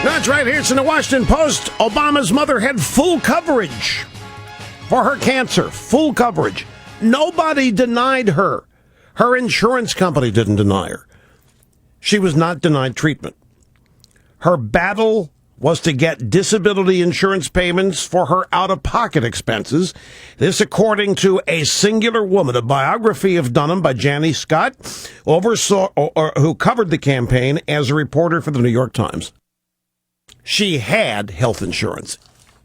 That's right. Here's in the Washington Post. Obama's mother had full coverage for her cancer. Full coverage. Nobody denied her. Her insurance company didn't deny her. She was not denied treatment. Her battle was to get disability insurance payments for her out-of-pocket expenses. This according to A Singular Woman, a biography of Dunham by Janie Scott, who covered the campaign as a reporter for the New York Times. She had health insurance,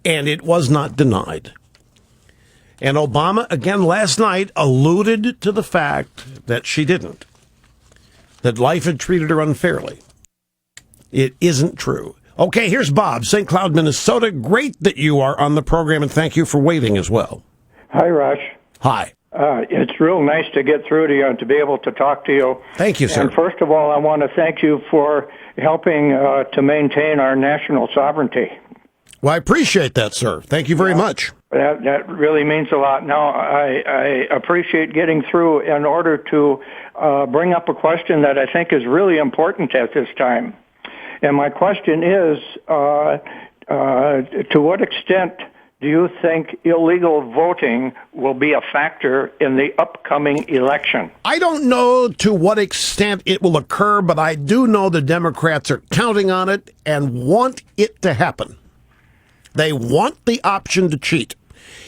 and it was not denied. And Obama, again last night, alluded to the fact that she didn't, that life had treated her unfairly. It isn't true. Okay, here's Bob, St. Cloud, Minnesota. Great that you are on the program, and thank you for waiting as well. Hi, Rush. Hi. It's real nice to get through to you and to be able to talk to you. Thank you, sir. And first of all, I want to thank you for helping to maintain our national sovereignty. Well, I appreciate that, sir. Thank you very much. That really means a lot. Now, I appreciate getting through in order to bring up a question that I think is really important at this time. And my question is, to what extent do you think illegal voting will be a factor in the upcoming election? I don't know to what extent it will occur, but I do know the Democrats are counting on it and want it to happen. They want the option to cheat.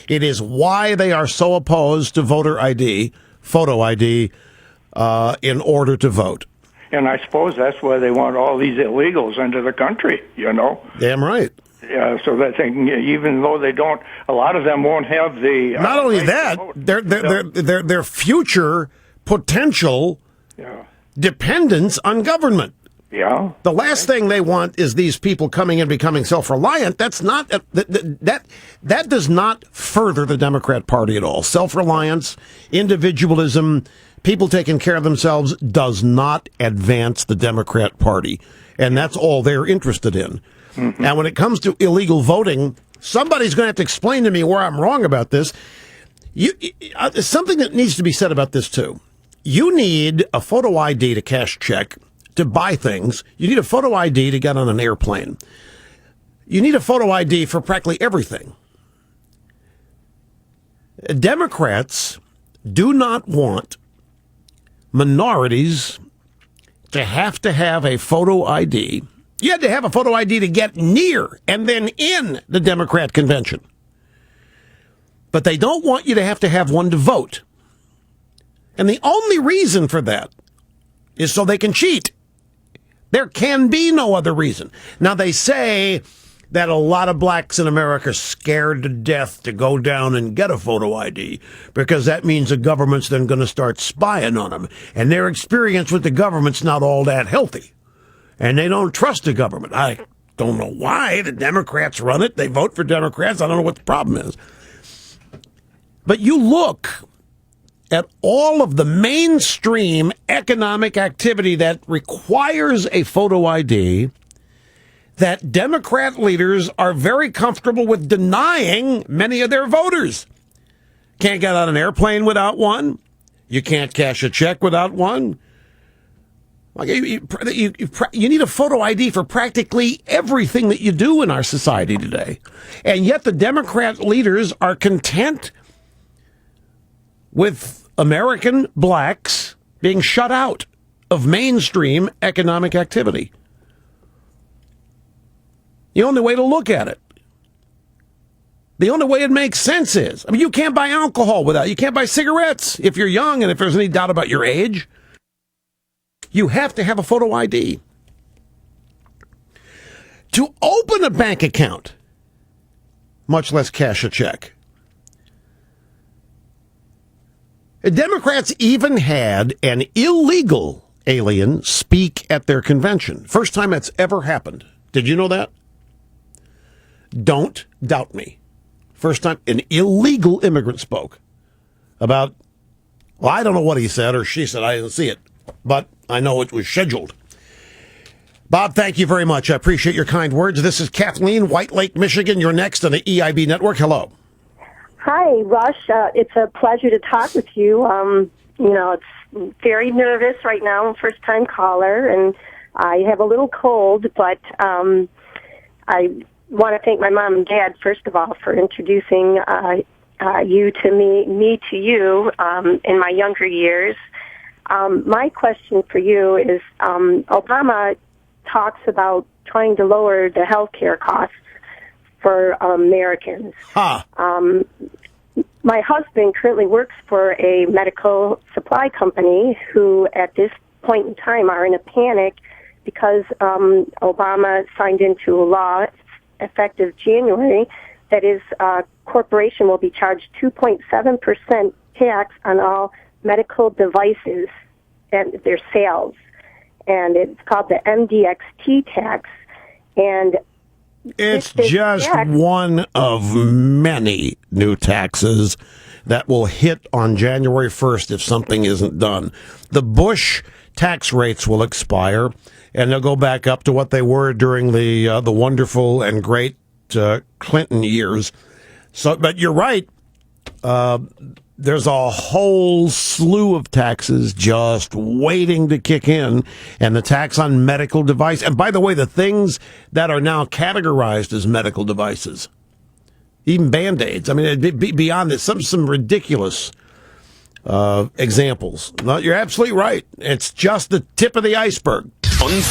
It is why they are so opposed to voter ID, photo ID, in order to vote. And I suppose that's why they want all these illegals into the country, you know. Damn right. Yeah, so that they can, even though they don't, a lot of them won't have the. Not only that, their future potential dependence on government. Yeah. The last thing they want is these people coming in becoming self-reliant. That's not that does not further the Democrat Party at all. Self-reliance, individualism, people taking care of themselves does not advance the Democrat Party, and that's all they're interested in. Mm-hmm. Now, when it comes to illegal voting, somebody's going to have to explain to me where I'm wrong about this. Something that needs to be said about this, too. You need a photo ID to cash check, to buy things. You need a photo ID to get on an airplane. You need a photo ID for practically everything. Democrats do not want minorities to have a photo ID. You had to have a photo ID to get near and then in the Democrat convention. But they don't want you to have one to vote. And the only reason for that is so they can cheat. There can be no other reason. Now, they say that a lot of blacks in America are scared to death to go down and get a photo ID because that means the government's then going to start spying on them. And their experience with the government's not all that healthy. And they don't trust the government. I don't know why. The Democrats run it. They vote for Democrats. I don't know what the problem is. But you look at all of the mainstream economic activity that requires a photo ID, that Democrat leaders are very comfortable with denying many of their voters. Can't get on an airplane without one. You can't cash a check without one. You need a photo ID for practically everything that you do in our society today. And yet the Democrat leaders are content with American blacks being shut out of mainstream economic activity. The only way to look at it, the only way it makes sense is, you can't buy alcohol you can't buy cigarettes if you're young and if there's any doubt about your age. You have to have a photo ID. To open a bank account, much less cash a check. Democrats even had an illegal alien speak at their convention. First time that's ever happened. Did you know that? Don't doubt me. First time an illegal immigrant spoke about, well, I don't know what he said or she said. I didn't see it, but I know it was scheduled. Bob, thank you very much. I appreciate your kind words. This is Kathleen, White Lake, Michigan. You're next on the EIB Network. Hello. Hi, Rush. It's a pleasure to talk with you. it's very nervous right now. I'm a first-time caller, and I have a little cold, but I want to thank my mom and dad, first of all, for introducing you to me to you in my younger years. My question for you is, Obama talks about trying to lower the health care costs for Americans. My husband currently works for a medical supply company who, at this point in time, are in a panic because Obama signed into a law effective January that his corporation will be charged 2.7% tax on all medical devices and their sales. And it's called the MDXT tax. And it's just one of many new taxes that will hit on January 1st if something isn't done. The Bush tax rates will expire, and they'll go back up to what they were during the wonderful and great Clinton years. So, but you're right. There's a whole slew of taxes just waiting to kick in, and the tax on medical device. And by the way, the things that are now categorized as medical devices, even Band-Aids. I mean, beyond this, some ridiculous examples. No, you're absolutely right. It's just the tip of the iceberg.